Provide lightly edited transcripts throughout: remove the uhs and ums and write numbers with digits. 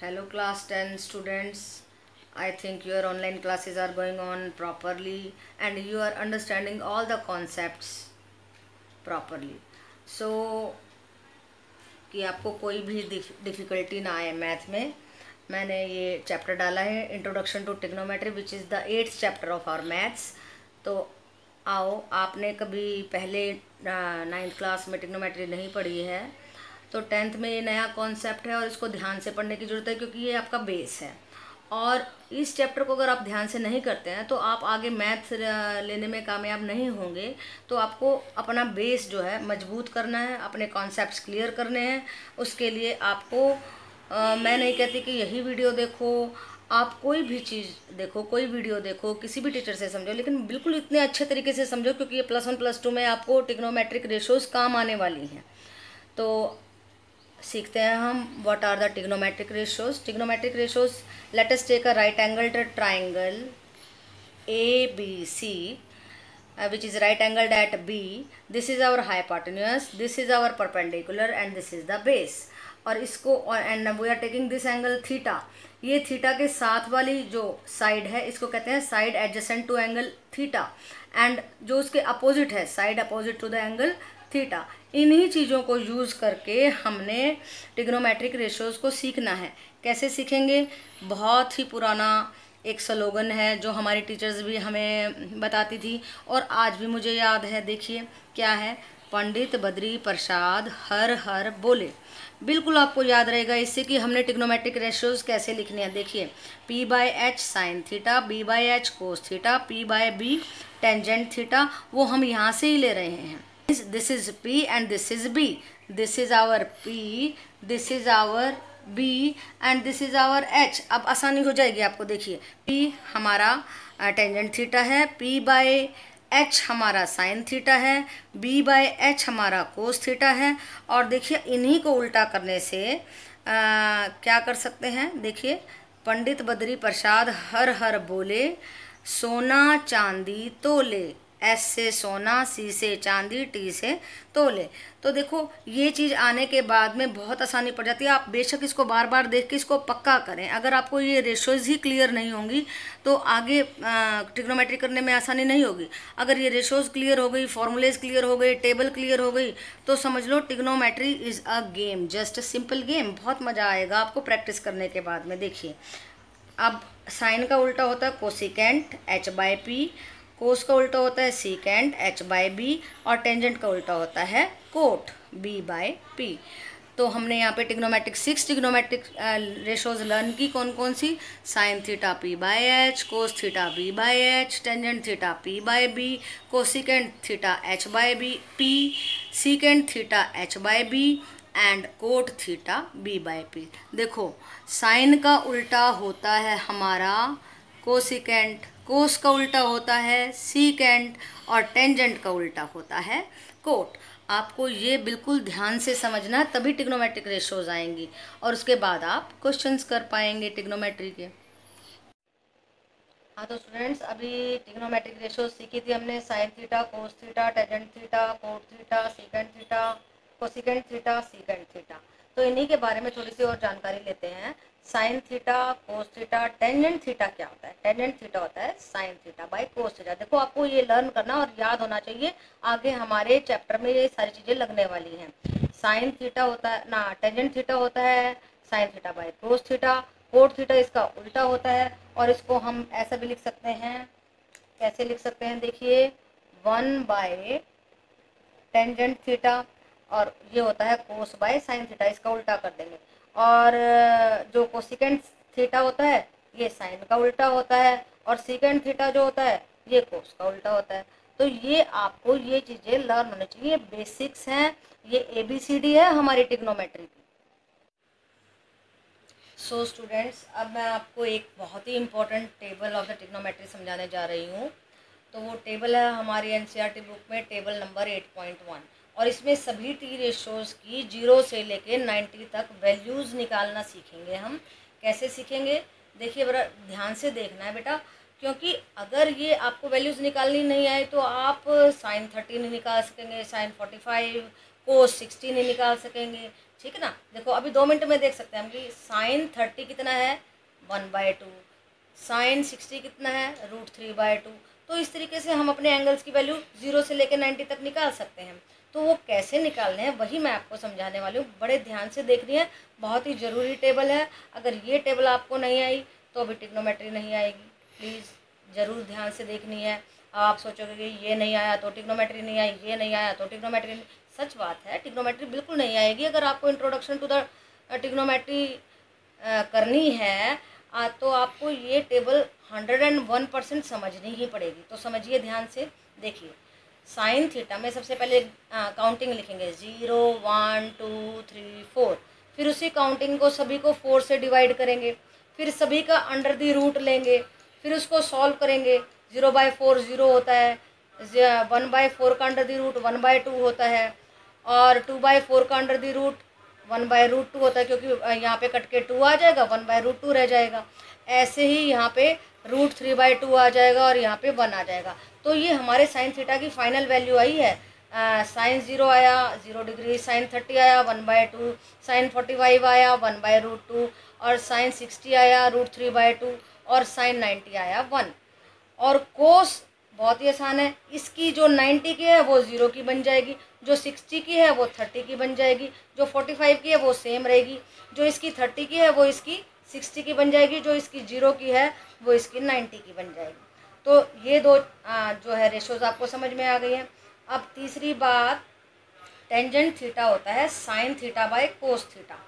Hello class 10 students. I think your online classes are going on properly and you are understanding all the concepts properly. So कि आपको कोई भी difficulty ना आए math में, मैंने ये चैप्टर डाला है introduction to trigonometry which is the 8th chapter of our maths. तो आओ, आपने कभी पहले 9th क्लास में टिग्नोमेट्री नहीं पढ़ी है तो 10th में ये नया कॉन्सेप्ट है और इसको ध्यान से पढ़ने की ज़रूरत है क्योंकि ये आपका बेस है। और इस चैप्टर को अगर आप ध्यान से नहीं करते हैं तो आप आगे मैथ लेने में कामयाब नहीं होंगे। तो आपको अपना बेस जो है मजबूत करना है, अपने कॉन्सेप्ट्स क्लियर करने हैं। उसके लिए आपको मैं नहीं कहती कि यही वीडियो देखो, आप कोई भी चीज़ देखो, कोई वीडियो देखो, किसी भी टीचर से समझो, लेकिन बिल्कुल इतने अच्छे तरीके से समझो क्योंकि ये +1 +2 में आपको ट्रिग्नोमेट्रिक रेशोज काम आने वाली हैं। तो सीखते हैं हम what are the trigonometric ratios. Trigonometric ratios, let us take a right angled triangle ABC which is right angled at B. This is our hypotenuse, this is our perpendicular and this is the base. और इसको and we are taking this angle theta. ये theta के साथ वाली जो side है इसको कहते हैं side adjacent to angle theta, and जो उसके अपोजिट है side opposite to the angle theta. इन्हीं चीज़ों को यूज़ करके हमने ट्रिग्नोमेट्रिक रेशोज को सीखना है। कैसे सीखेंगे? बहुत ही पुराना एक स्लोगन है जो हमारी टीचर्स भी हमें बताती थी और आज भी मुझे याद है। देखिए क्या है, पंडित बद्री प्रसाद हर हर बोले। बिल्कुल आपको याद रहेगा इससे कि हमने ट्रिग्नोमेट्रिक रेशियोज कैसे लिखने हैं। देखिए P/H sine theta, B/H cos theta, P/B tangent theta, वो हम यहाँ से ही ले रहे हैं। This is P and this is B, this is our P, this is our B and this is our H। अब आसानी हो जाएगी आपको। देखिए P हमारा टेंजेंट थीटा है, P/H हमारा साइन थीटा है, B/H हमारा कोस थीटा है। और देखिए इन्हीं को उल्टा करने से क्या कर सकते हैं। देखिए पंडित बद्री प्रसाद हर हर बोले, सोना चांदी तोले। S से सोना, C से चांदी, T से तोले। तो देखो ये चीज़ आने के बाद में बहुत आसानी पड़ जाती है। आप बेशक इसको बार बार देख के इसको पक्का करें। अगर आपको ये रेशोज ही क्लियर नहीं होंगी तो आगे ट्रिग्नोमेट्री करने में आसानी नहीं होगी। अगर ये रेशोज क्लियर हो गई, फॉर्मूलेज क्लियर हो गई, टेबल क्लियर हो गई तो समझ लो trigonometry is a game, just a simple game. बहुत मज़ा आएगा आपको प्रैक्टिस करने के बाद में। देखिए अब साइन का उल्टा होता है कोसिकेंट H/P, कोस का उल्टा होता है सीकेंट H/B और टेंजेंट का उल्टा होता है कोट B/P। तो हमने यहाँ पे ट्रिग्नोमेट्रिक 6 ट्रिग्नोमेट्रिक रेशोज लर्न की। कौन कौन सी? Sine theta P/H, cos theta B/H, tangent theta P/B, cosecant theta H/P, secant theta H/B and cot theta B/P। देखो साइन का उल्टा होता है हमारा कोसिकेंट, कोस का उल्टा होता है सीकेंट और टेंजेंट का उल्टा होता है कोट। आपको ये बिल्कुल ध्यान से समझना, तभी ट्रिग्नोमेट्रिक रेशोज आएंगी और उसके बाद आप क्वेश्चंस कर पाएंगे ट्रिग्नोमेट्री के। हाँ तो स्टूडेंट्स, अभी ट्रिग्नोमेट्रिक रेशोज सीखी थी हमने। Sign theta, cos theta, tangent theta, cot theta, secant theta, cosecant theta, secant theta. तो इन्हीं के बारे में थोड़ी सी और जानकारी लेते हैं। Sign theta, cos theta, tangent theta क्या होता है? टेंजेंट थीटा होता है sine theta by cos theta. देखो आपको ये लर्न करना और याद होना चाहिए, आगे हमारे चैप्टर में ये सारी चीज़ें लगने वाली हैं। साइन थीटा होता है ना, टेंजेंट थीटा होता है sine theta by cos theta, cot theta इसका उल्टा होता है। और इसको हम ऐसा भी लिख सकते हैं, कैसे लिख सकते हैं? देखिए 1 टेंजेंट थीटा और ये होता है कोस बाय साइन थीटा, इसका उल्टा कर देंगे। और जो कोसिकेंट थीटा होता है ये साइन का उल्टा होता है और सीकेंट थीटा जो होता है ये कोस का उल्टा होता है। तो ये आपको ये चीज़ें लर्न होनी चाहिए, बेसिक्स हैं, ये ABCD है हमारी ट्रिग्नोमेट्री की। सो स्टूडेंट्स, अब मैं आपको एक बहुत ही important table of the trigonometry समझाने जा रही हूँ। तो वो टेबल है हमारी NCERT बुक में, टेबल नंबर 8.1, और इसमें सभी टी रेशोज़ की 0 से लेके 90 तक वैल्यूज़ निकालना सीखेंगे हम। कैसे सीखेंगे? देखिए बड़ा ध्यान से देखना है बेटा, क्योंकि अगर ये आपको वैल्यूज़ निकालनी नहीं आए तो आप साइन 30 नहीं निकाल सकेंगे, साइन 45, कोस 60 नहीं निकाल सकेंगे, ठीक है ना। देखो अभी 2 मिनट में देख सकते हैं हम कि साइन 30 कितना है 1/2, साइन 60 कितना है √3/2। तो इस तरीके से हम अपने एंगल्स की वैल्यू 0 से लेकर 90 तक निकाल सकते हैं। तो वो कैसे निकालने हैं वही मैं आपको समझाने वाली हूँ, बड़े ध्यान से देखनी है, बहुत ही ज़रूरी टेबल है। अगर ये टेबल आपको नहीं आई तो अभी ट्रिग्नोमेट्री नहीं आएगी, प्लीज़ ज़रूर ध्यान से देखनी है। आप सोचोगे कि ये नहीं आया तो ट्रिग्नोमेट्री नहीं आई, ये नहीं आया तो ट्रिग्नोमेट्री नहीं, सच बात है ट्रिग्नोमेट्री बिल्कुल नहीं आएगी। अगर आपको इंट्रोडक्शन टू द ट्रिग्नोमेट्री करनी है तो आपको ये टेबल 101% समझनी ही पड़ेगी। तो समझिए ध्यान से, देखिए साइन थीटा में सबसे पहले काउंटिंग लिखेंगे 0 1 2 3 4, फिर उसी काउंटिंग को सभी को 4 से डिवाइड करेंगे, फिर सभी का अंडर दी रूट लेंगे, फिर उसको सॉल्व करेंगे। 0/4 0 होता है, 1/4 का अंडर दी रूट 1/2 होता है, और 2/4 का अंडर दी रूट 1/√2 होता है, क्योंकि यहाँ पे कट के 2 आ जाएगा, 1/√2 रह जाएगा। ऐसे ही यहाँ पे √3/2 आ जाएगा और यहाँ पे 1 आ जाएगा। तो ये हमारे साइन थीटा की फाइनल वैल्यू आई है। साइन 0 आया 0 डिग्री, साइन 30 आया 1/2, साइन 45 आया 1/√2, और साइन 60 आया √3/2, और साइन 90 आया 1। और कोस बहुत ही आसान है, इसकी जो 90 की है वो 0 की बन जाएगी, जो 60 की है वो 30 की बन जाएगी, जो 45 की है वो सेम रहेगी, जो इसकी 30 की है वो इसकी 60 की बन जाएगी, जो इसकी 0 की है वो इसकी 90 की बन जाएगी। तो ये दो जो है रेशोज आपको समझ में आ गई हैं। अब तीसरी बात, टेंजेंट थीटा होता है sine theta by cos theta,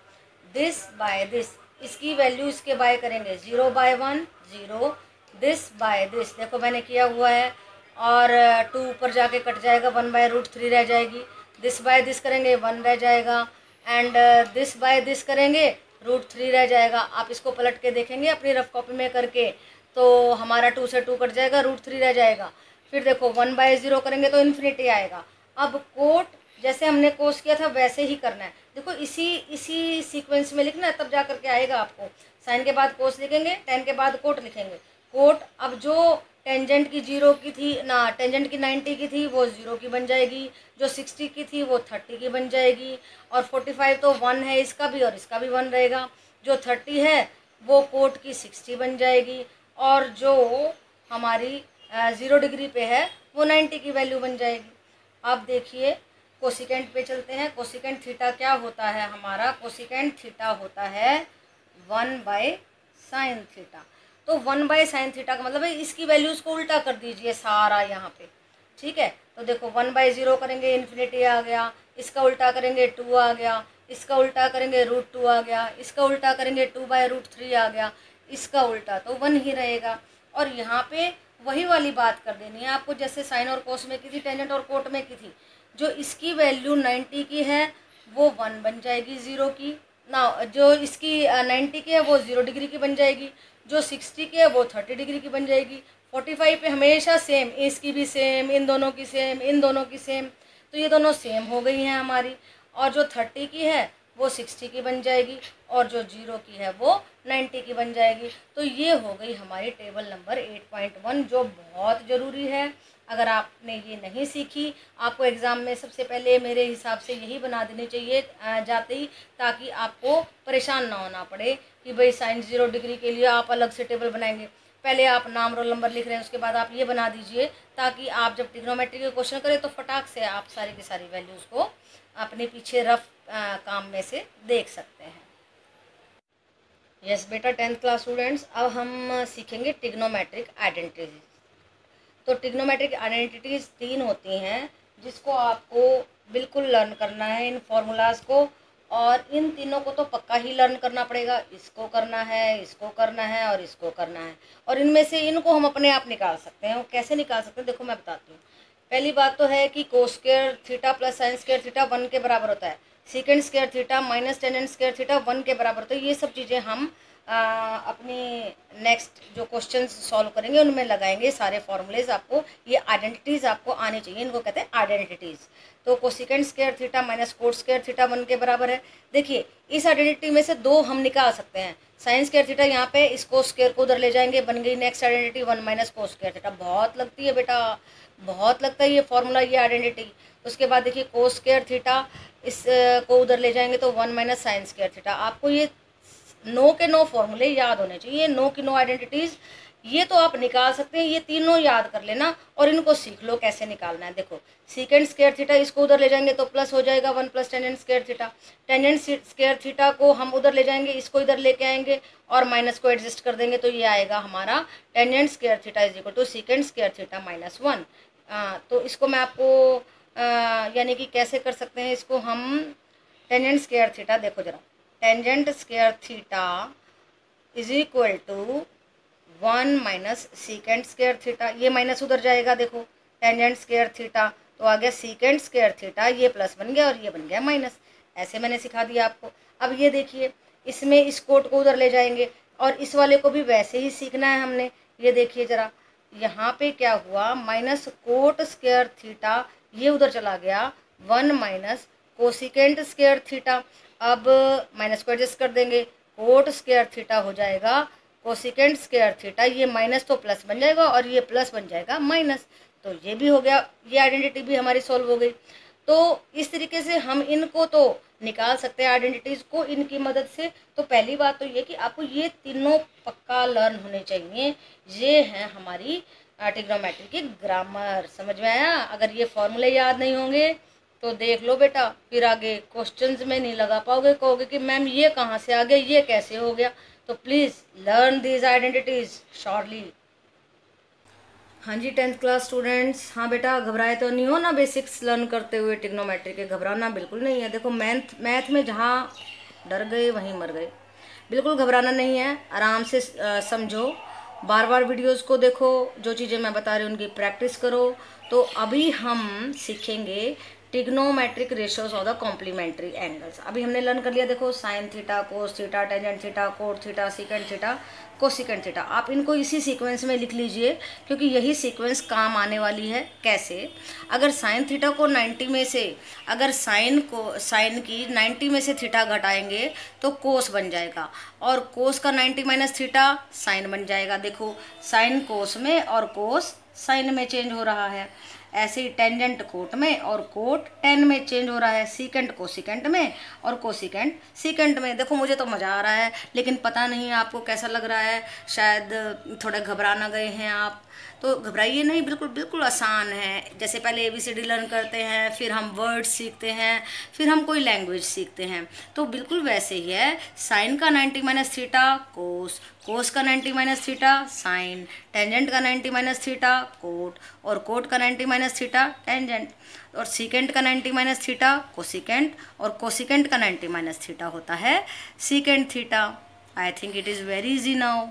this by this, इसकी वैल्यू इसके बाय करेंगे 0/1 0, दिस बाय दिस, देखो मैंने किया हुआ है, और 2 ऊपर जाके कट जाएगा, 1/√3 रह जाएगी, दिस बाय दिस करेंगे 1 रह जाएगा, एंड दिस बाय दिस करेंगे √3 रह जाएगा। आप इसको पलट के देखेंगे अपनी रफ कॉपी में करके, तो हमारा 2 से 2 कट जाएगा, √3 रह जाएगा। फिर देखो 1/0 करेंगे तो इन्फिनिटी आएगा। अब कोट जैसे हमने कोस किया था वैसे ही करना है, देखो इसी सीक्वेंस में लिखना है, तब जा करके आएगा आपको। साइन के बाद कोस लिखेंगे, टेन के बाद कोट लिखेंगे। कोट अब जो टेंजेंट की 0 की थी ना, टेंजेंट की 90 की थी वो 0 की बन जाएगी, जो 60 की थी वो 30 की बन जाएगी, और 45 तो 1 है इसका भी और इसका भी 1 रहेगा, जो 30 है वो कोट की 60 बन जाएगी, और जो हमारी 0 डिग्री पे है वो 90 की वैल्यू बन जाएगी। अब देखिए कोसिकेंट पे चलते हैं। कोसिकेंट थीटा क्या होता है हमारा, कोसिकेंट थीटा होता है 1/sin थीटा। तो 1/sin थीटा का मतलब है इसकी वैल्यूज़ को उल्टा कर दीजिए सारा यहाँ पे, ठीक है। तो देखो 1/0 करेंगे इन्फिनिटी आ गया, इसका उल्टा करेंगे 2 आ गया, इसका उल्टा करेंगे √2 आ गया, इसका उल्टा करेंगे 2/√3 आ गया, इसका उल्टा तो 1 ही रहेगा। और यहाँ पे वही वाली बात कर देनी है आपको जैसे साइन और कोस में की थी, टेंजेंट और कोट में की थी। जो इसकी वैल्यू 90 की है वो 1 बन जाएगी 0 की ना, जो इसकी 90 की है वो 0 डिग्री की बन जाएगी, जो 60 की है वो 30 डिग्री की बन जाएगी। 45 पे हमेशा सेम, इसकी भी सेम, इन दोनों की सेम, इन दोनों की सेम, तो ये दोनों सेम हो गई हैं हमारी। और जो 30 की है वो 60 की बन जाएगी, और जो 0 की है वो 90 की बन जाएगी। तो ये हो गई हमारी टेबल नंबर 8.1, जो बहुत ज़रूरी है। अगर आपने ये नहीं सीखी, आपको एग्ज़ाम में सबसे पहले मेरे हिसाब से यही बना देनी चाहिए जाते ही, ताकि आपको परेशान ना होना पड़े कि भाई साइन 0 डिग्री के लिए आप अलग से टेबल बनाएंगे। पहले आप नाम रोल नंबर लिख रहे हैं, उसके बाद आप ये बना दीजिए, ताकि आप जब ट्रिग्नोमेट्री के क्वेश्चन करें तो फटाक से आप सारी की सारी वैल्यूज़ को अपने पीछे रफ काम में से देख सकते हैं। यस बेटा 10th क्लास स्टूडेंट्स, अब हम सीखेंगे ट्रिग्नोमेट्रिक आइडेंटिटीज। तो ट्रिग्नोमेट्रिक आइडेंटिटीज़ 3 होती हैं जिसको आपको बिल्कुल लर्न करना है, इन फॉर्मूलाज़ को। और इन तीनों को तो पक्का ही लर्न करना पड़ेगा, इसको करना है, इसको करना है और इसको करना है। और इनमें से इनको हम अपने आप निकाल सकते हैं। वो कैसे निकाल सकते हैं देखो मैं बताती हूँ। पहली बात तो है कि cos square theta plus sine square theta 1 के बराबर होता है, second square theta minus tangent square theta 1 के बराबर होता है। ये सब चीज़ें हम अपनी नेक्स्ट जो क्वेश्चंस सॉल्व करेंगे उनमें लगाएंगे सारे फॉर्मूलेज। आपको ये आइडेंटिटीज़ आपको आनी चाहिए, इनको कहते हैं आइडेंटिटीज़। तो cosecant square theta minus cot square theta 1 के बराबर है। देखिए इस आइडेंटिटी में से 2 हम निकाल सकते हैं। साइन स्क्वायर थीटा यहाँ पे, इसको स्क्वायर को उधर ले जाएंगे, बन गई next identity 1 minus cos square theta. बहुत लगती है बेटा, बहुत लगता है ये फॉर्मूला, ये आइडेंटिटी। उसके बाद देखिए कोस स्क्वायर थीटा, इस को उधर ले जाएंगे तो 1 माइनस साइन स्क्वायर थीटा। आपको ये नो के नो फॉर्मूले याद होने चाहिए, नो की नो आइडेंटिटीज ये तो आप निकाल सकते हैं, ये तीनों याद कर लेना और इनको सीख लो कैसे निकालना है। देखो सीकेंड स्क्वायर थीटा, इसको उधर ले जाएंगे तो प्लस हो जाएगा 1 plus tangent square theta. Tangent square theta को हम उधर ले जाएंगे, इसको इधर लेके आएंगे और माइनस को एडजस्ट कर देंगे तो ये आएगा हमारा tangent square theta is equal to secant square theta minus 1। तो इसको मैं आपको यानी कि कैसे कर सकते हैं इसको हम, टेंजेंट स्क्वायर थीटा देखो जरा, tangent square theta is equal to 1 minus secant square theta, ये माइनस उधर जाएगा, देखो टेंजेंट स्क्वायर थीटा तो आ गया सीकेंड स्क्वायर थीटा, ये प्लस बन गया और ये बन गया माइनस। ऐसे मैंने सिखा दिया आपको। अब ये देखिए इसमें इस कोट को उधर ले जाएंगे और इस वाले को भी वैसे ही सीखना है हमने। ये देखिए जरा, यहाँ पे क्या हुआ, माइनस कोट स्क्वायर थीटा ये उधर चला गया, 1 माइनस कोसिकेंट स्क्वायर थीटा। अब माइनस को एडजस्ट कर देंगे, कोट स्क्वायर थीटा हो जाएगा कोसिकेंट स्क्वायर थीटा, ये माइनस तो प्लस बन जाएगा और ये प्लस बन जाएगा माइनस। तो ये भी हो गया, ये आइडेंटिटी भी हमारी सॉल्व हो गई। तो इस तरीके से हम इनको तो निकाल सकते हैं आइडेंटिटीज़ को इनकी मदद से। तो पहली बात तो ये कि आपको ये तीनों पक्का लर्न होने चाहिए। ये है हमारी ट्रिग्नोमेट्री की ग्रामर, समझ में आया? अगर ये फॉर्मूले याद नहीं होंगे तो देख लो बेटा, फिर आगे क्वेश्चंस में नहीं लगा पाओगे, कहोगे कि मैम ये कहाँ से आ गया, ये कैसे हो गया। तो please learn these identities shortly. हाँ जी 10th क्लास स्टूडेंट्स, हाँ बेटा घबराए तो नहीं हो ना बेसिक्स लर्न करते हुए ट्रिग्नोमेट्री के, घबराना बिल्कुल नहीं है। देखो मैथ में जहाँ डर गए वहीं मर गए, बिल्कुल घबराना नहीं है, आराम से समझो, बार बार वीडियोस को देखो, जो चीज़ें मैं बता रही हूँ उनकी प्रैक्टिस करो। तो अभी हम सीखेंगे trigonometric ratios of the complementary angles. अभी हमने लर्न कर लिया, देखो sine theta, cos theta, tangent theta, cot theta, secant theta, cosecant theta. आप इनको इसी सीक्वेंस में लिख लीजिए क्योंकि यही सीक्वेंस काम आने वाली है। कैसे? अगर साइन थीटा को 90 में से, अगर साइन की 90 में से थीटा घटाएंगे तो कोस बन जाएगा, और कोस का 90 माइनस थीटा साइन बन जाएगा। देखो साइन कोस में और कोस साइन में चेंज हो रहा है, ऐसे ही टेंजेंट कोट में और कोट टेन में चेंज हो रहा है, सीकेंट कोसिकेंट में और कोसिकेंट सीकेंट में। देखो मुझे तो मज़ा आ रहा है, लेकिन पता नहीं आपको कैसा लग रहा है, शायद थोड़ा घबरा ना गए हैं आप। तो घबराइए नहीं, बिल्कुल बिल्कुल आसान है। जैसे पहले ABCD लर्न करते हैं, फिर हम वर्ड सीखते हैं, फिर हम कोई लैंग्वेज सीखते हैं, तो बिल्कुल वैसे ही है। साइन का 90 माइनस थीटा कोस, कोस का 90 माइनस थीटा साइन, टेंजेंट का 90 माइनस थीटा कोट, और कोट का 90 माइनस थीटा टेंजेंट, और सीकेंट का 90 माइनस थीटा कोसिकेंट, और कोसिकेंट का 90 माइनस थीटा होता है secant theta. I think it is very easy now.